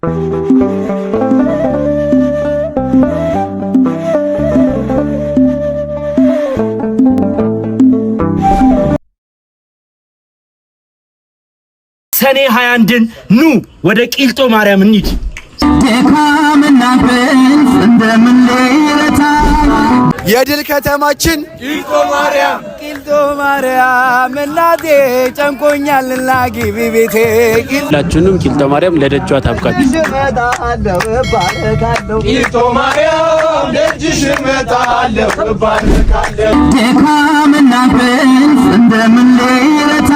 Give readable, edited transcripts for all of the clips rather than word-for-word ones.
ሰኔ 21 ኑ ወደ ቂልጦ ማርያም እንሂድ። ደካምና ብልፍ እንደምንለታ የድል ከተማችን ቂልጦ ማርያም እናቴ ጨንቆኛልና ግቢ ቤቴ። ሁላችሁንም ቂልጦ ማርያም ለደጇ ታብቃችሁ። ቂልጦ ማርያም ደጅሽ እመጣለሁ እባረካለሁ። ደካምና ብልፍ እንደምንለታ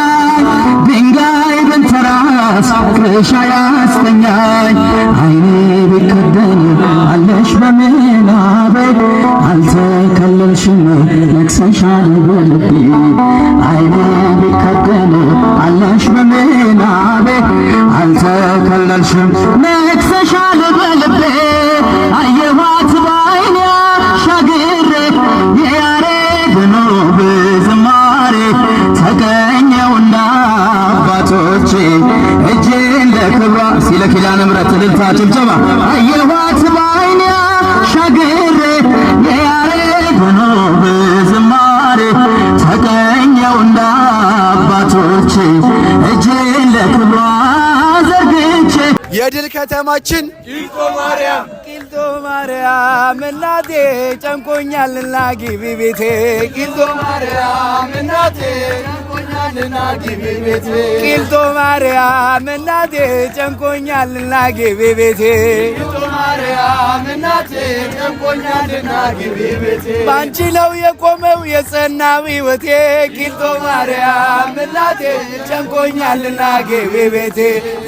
ድንጋይ ብንተራስ ፍሬሻ ያስተኛኝ አይኔ ቢከደን አለሽ በምናቤ አልተከለልሽም ነግሰሻል በልቤ አይኔ ቢከደን አለሽ በምናቤ አልተከለልሽም ነግሰሻል በልቤ አየኋት በዓይኔ አሻግሬ የያሬድን ውብ ዝማሬ ተገኘውና አባቶቼ እጄን ለክብሯ ሲለ ኪዳነ ምሕረት እልልታ ጭብጨባ አየኋት በዓይኔ አሻግሬ የያሬድን ውብ ዝማሬ ተገኘውና አባቶቼ እጄን ለክብሯ ዘርግቼ የድል ከተማችን ቂልጦ ማርያም እናቴ ጨንቆኛልና ግቢ ቤቴ። ቂልጦ ማርያም እናቴ ጨንቆኛልና ግቢ ቤቴ። ቂልጦ ማርያም እናቴ ጨንቆኛልና ግቢ ቤቴ። ቂልጦ ማርያም እናቴ ጨንቆኛልና ግቢ ቤቴ። ባንቺ ነው የቆመው የጸናው ሕይወቴ። ቂልጦ ማርያም እናቴ ጨንቆኛልና ግቢ ቤቴ።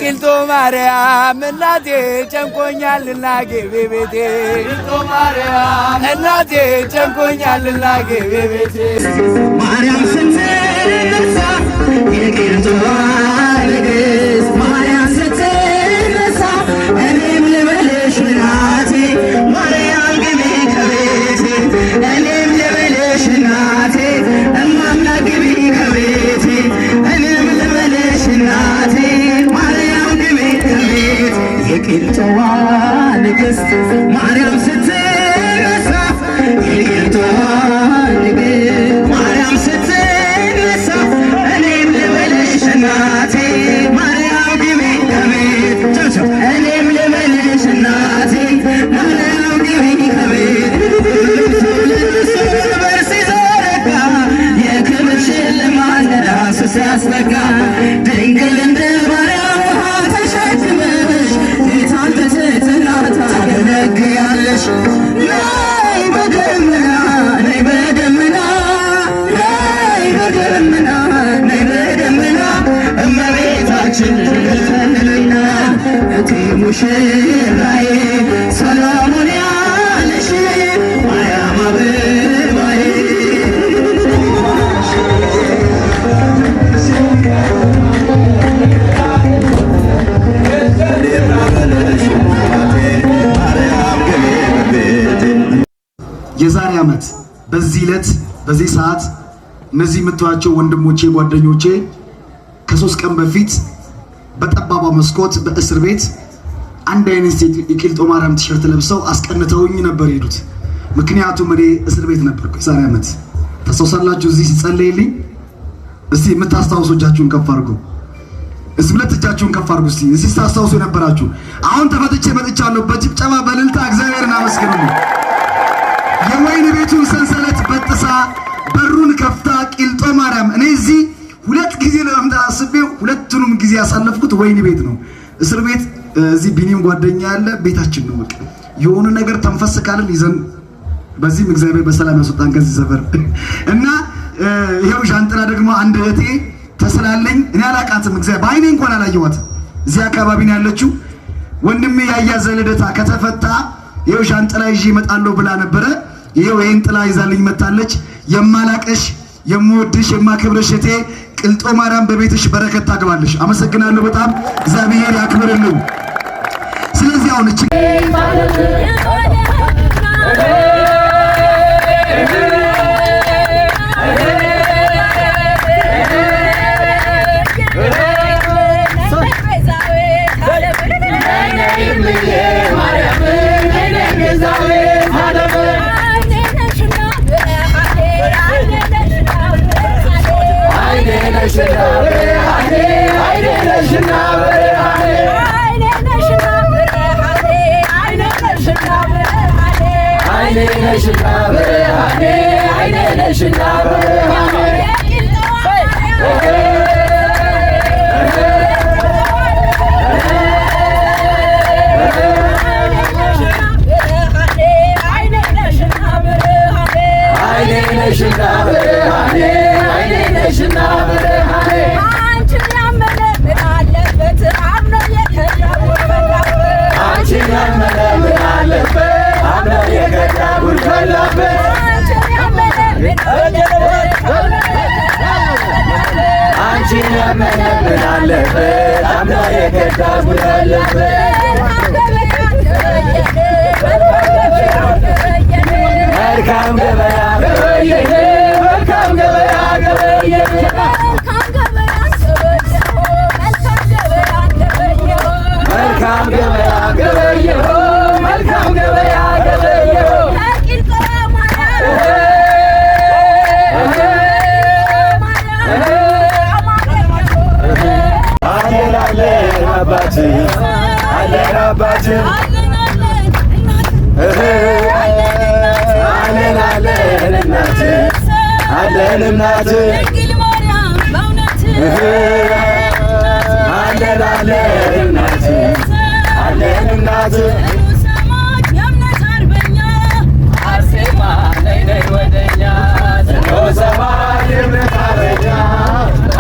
ቂልጦ ማርያም እናቴ ጨንቆኛልና ግቢ ቤቴ። ቂልጦ ማርያም እናቴ ጨንቆኛልና ግቢ ቤቴ። ማርያም ስትነሳ የቂልጦዋ ንግሥት ማርያም ስትነሳ እኔም ልበልሽ እናቴ ማርያም ግቢ ከቤቴ እኔም ልበልሽ እናቴ እማማ ግቢ ከቤቴ እኔም ልበልሽ እናቴ ማርያም ግቢ ከቤቴ የቂልጦዋ ንግሥት ማርያም ስትነሳ የቂልጦዋ ንግሥት ማርያም ስትነሳ እኔም ልበልሽ እናቴ ማርያም ግቢ ከቤቴ እኔም ልበልሽ እናቴ ማርያም ግቢ ከቤቴ በር ሲዘረጋ የክብር ሽልማት ለራሱ ሲያስጠጋ ድንግል እንደ ማርያም ውሃ ተሸክመሽ ጌታን በትሕትና ታገለግያለሽ። ነይ በደመና ነይ በደመና ነይ በደመና ነይ በደመና እመቤታችን ልትነግሪና እቴ ሙሽራዬ ሰላሙን ያለሽ ማርያም አበባዬ። የዛሬ ዓመት በዚህ ዕለት በዚህ ሰዓት እነዚህ የምትዋቸው ወንድሞቼ ጓደኞቼ ከ3 ቀን በፊት በጠባባ መስኮት በእስር ቤት አንድ አይነት የቂልጦ ማርያም ቲሸርት ለብሰው አስቀንተውኝ ነበር ሄዱት። ምክንያቱም እኔ እስር ቤት ነበርኩ። የዛሬ ዓመት ታስታውሳላችሁ? እዚህ ሲጸለይልኝ እስቲ የምታስታውሱ እጃችሁን ከፍ አድርጉ። እስቲ ሁለት እጃችሁን ከፍ አድርጉ። እስቲ ታስታውሱ የነበራችሁ አሁን ተፈትቼ መጥቻለሁ። በጭብጨባ በእልልታ እግዚአብሔርን አመስግኑልኝ። የወይን ቤቱን ሰንሰለት በጥሳ በሩን ከፍታ ቂልጦ ማርያም እኔ እዚህ 2 ጊዜ ለመምጣት አስቤው ሁለቱንም ጊዜ ያሳለፍኩት ወይን ቤት ነው። እስር ቤት እዚህ ቢኒም ጓደኛ ያለ ቤታችን ነው። በቃ የሆነ ነገር ተንፈስ ካልን ይዘን በዚህም እግዚአብሔር በሰላም ያስወጣን ከዚህ ሰፈር እና ይሄው ሻንጥላ ደግሞ አንድ እህቴ ተስላለኝ እኔ አላቃትም። እግዚአብሔር በአይኔ እንኳን አላየኋት። እዚህ አካባቢ ነው ያለችው። ወንድሜ ያያዘ ልደታ ከተፈታ ይሄው ሻንጥላ ይዤ እመጣለሁ ብላ ነበረ። ይሄው ይሄን ጥላ ይዛልኝ መጣለች። የማላቀሽ የምወድሽ የማከብርሽ እህቴ ቂልጦ ማርያም በቤትሽ በረከት ታግባለሽ። አመሰግናለሁ በጣም እግዚአብሔር ያክብርልኝ። ስለዚህ አሁን እቺ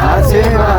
Arsiema,